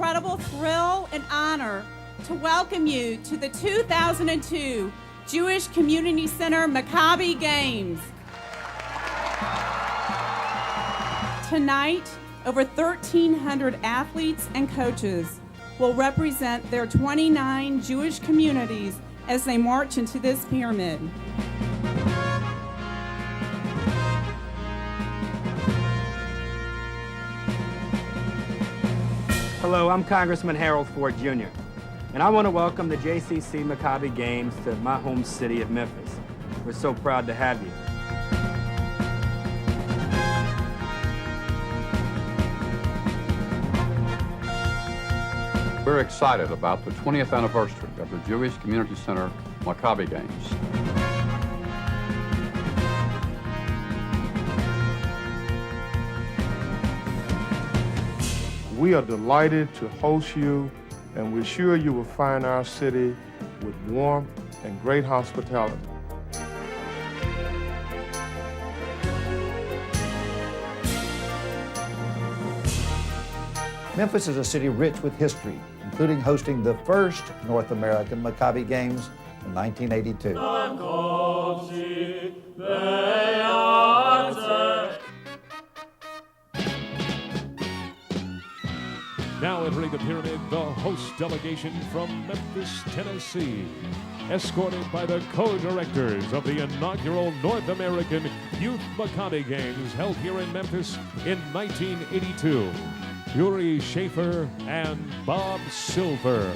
incredible thrill and honor to welcome you to the 2002 Jewish Community Center Maccabi Games. Tonight, over 1,300 athletes and coaches will represent their 29 Jewish communities as they march into this pyramid. Hello, I'm Congressman Harold Ford Jr., and I want to welcome the JCC Maccabi Games to my home city of Memphis. We're so proud to have you. We're excited about the 20th anniversary of the Jewish Community Center Maccabi Games. We are delighted to host you, and we're sure you will find our city with warmth and great hospitality. Memphis is a city rich with history, including hosting the first North American Maccabi Games in 1982. Now entering the pyramid, the host delegation from Memphis, Tennessee, escorted by the co-directors of the inaugural North American Youth Maccabi Games held here in Memphis in 1982. Uri Schaefer and Bob Silver.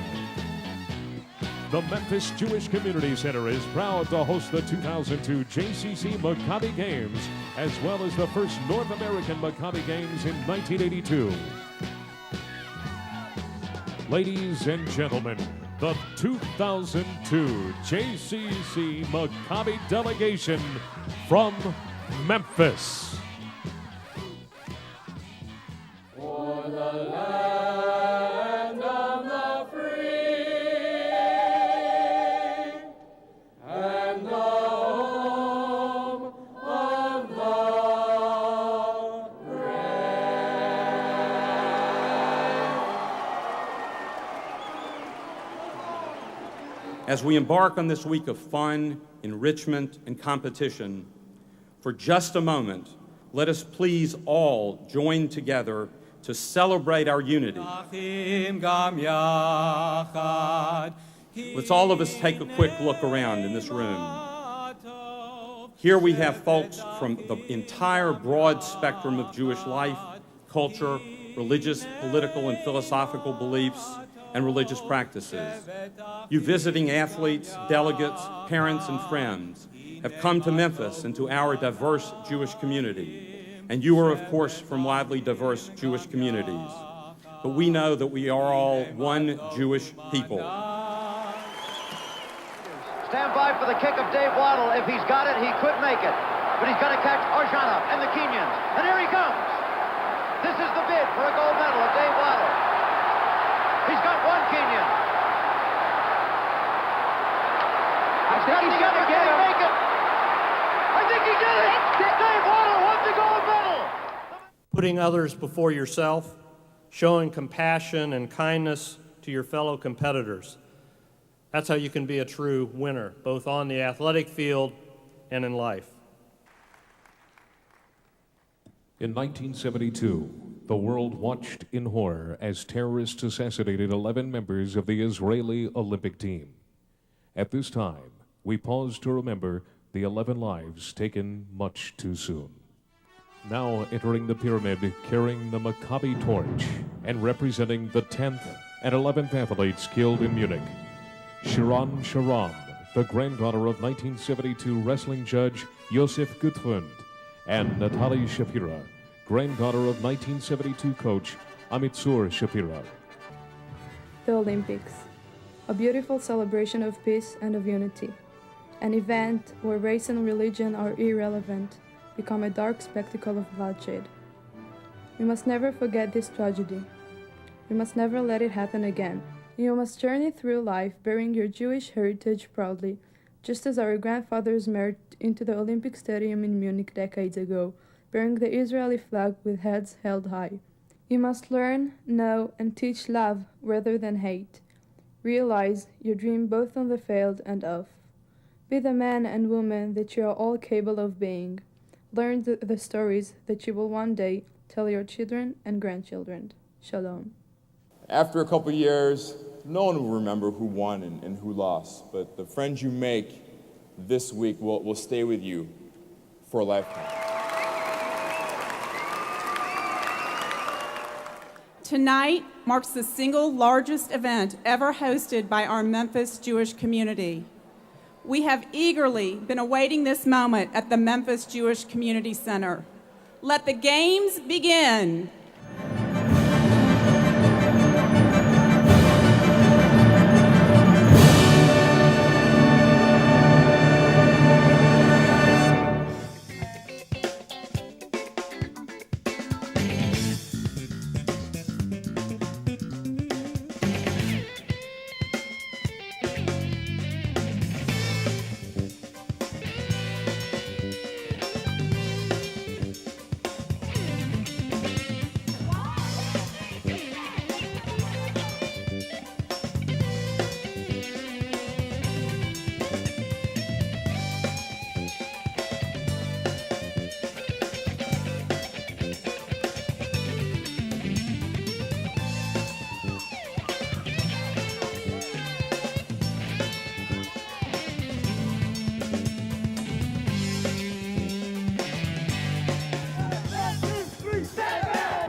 The Memphis Jewish Community Center is proud to host the 2002 JCC Maccabi Games, as well as the first North American Maccabi Games in 1982. Ladies and gentlemen, the 2002 JCC Maccabi delegation from Memphis. For the land of the free and the home of the As we embark on this week of fun, enrichment, and competition, for just a moment, let us please all join together to celebrate our unity. Let's all of us take a quick look around in this room. Here we have folks from the entire broad spectrum of Jewish life, culture, religious, political, and philosophical beliefs, and religious practices. You visiting athletes, delegates, parents, and friends have come to Memphis and to our diverse Jewish community. And you are, of course, from widely diverse Jewish communities. But we know that we are all one Jewish people. Stand by for the kick of Dave Waddle. If he's got it, he could make it. But he's got to catch Orjanov and the Kenyans. And here he comes. This is the bid for a gold medal of Dave Waddle. He's got one Kenyan. I think he's going to make it. I think he did it. Dave Waddle won the gold medal. Putting others before yourself, showing compassion and kindness to your fellow competitors. That's how you can be a true winner, both on the athletic field and in life. In 1972, the world watched in horror as terrorists assassinated 11 members of the Israeli Olympic team. At this time, we pause to remember the 11 lives taken much too soon. Now entering the pyramid, carrying the Maccabi torch and representing the 10th and 11th athletes killed in Munich, Shiran Sharam, the granddaughter of 1972 wrestling judge Yosef Gutfund, and Natalie Shapira, granddaughter of 1972 coach Amitzur Shapira. The Olympics, a beautiful celebration of peace and of unity. An event where race and religion are irrelevant, become a dark spectacle of bloodshed. We must never forget this tragedy. We must never let it happen again. You must journey through life bearing your Jewish heritage proudly, just as our grandfathers marched into the Olympic Stadium in Munich decades ago, bearing the Israeli flag with heads held high. You must learn, know, and teach love rather than hate. Realize your dream both on the field and off. Be the man and woman that you are all capable of being. Learn the stories that you will one day tell your children and grandchildren. Shalom. After a couple years, no one will remember who won and who lost, but the friends you make this week will stay with you for a lifetime. Tonight marks the single largest event ever hosted by our Memphis Jewish community. We have eagerly been awaiting this moment at the Memphis Jewish Community Center. Let the games begin.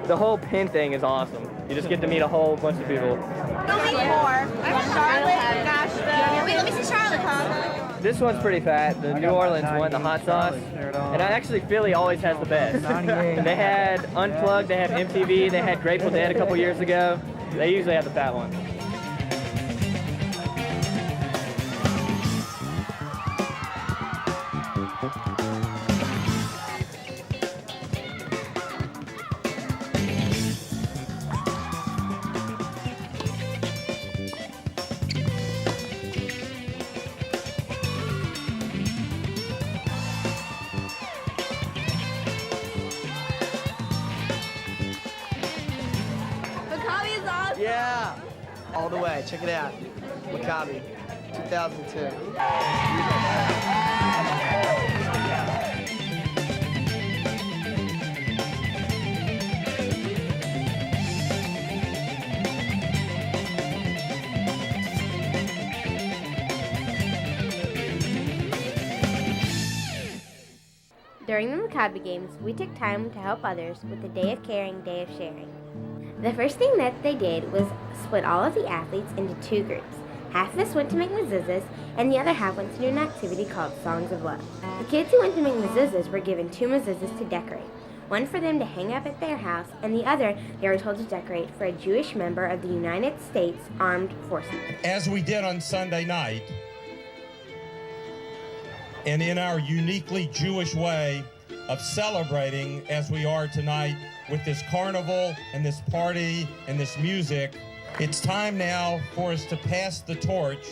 The whole pin thing is awesome. You just get to meet a whole bunch of people. Only four. I'm Charlotte, Nashville. Wait, let me see Charlotte. This one's pretty fat. The New Orleans one, the hot sauce. And actually, Philly always has the best. And they had Unplugged, they had MTV, they had Grateful Dead a couple years ago. They usually have the fat one. Yeah, all the way. Check it out. Maccabi, 2002. During the Maccabi games, we took time to help others with a day of caring, day of sharing. The first thing that they did was split all of the athletes into two groups. Half of us went to make mezuzahs, and the other half went to do an activity called Songs of Love. The kids who went to make mezuzahs were given 2 mezuzahs to decorate. One for them to hang up at their house, and the other they were told to decorate for a Jewish member of the United States Armed Forces. As we did on Sunday night, and in our uniquely Jewish way of celebrating as we are tonight with this carnival and this party and this music, it's time now for us to pass the torch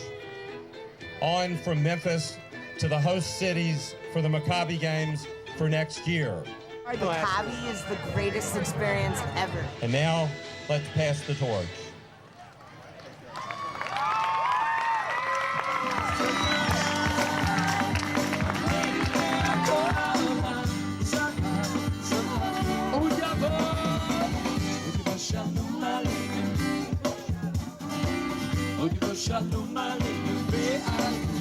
on from Memphis to the host cities for the Maccabi games for next year. Maccabi is the greatest experience ever. And now, let's pass the torch. Shalom Aleichem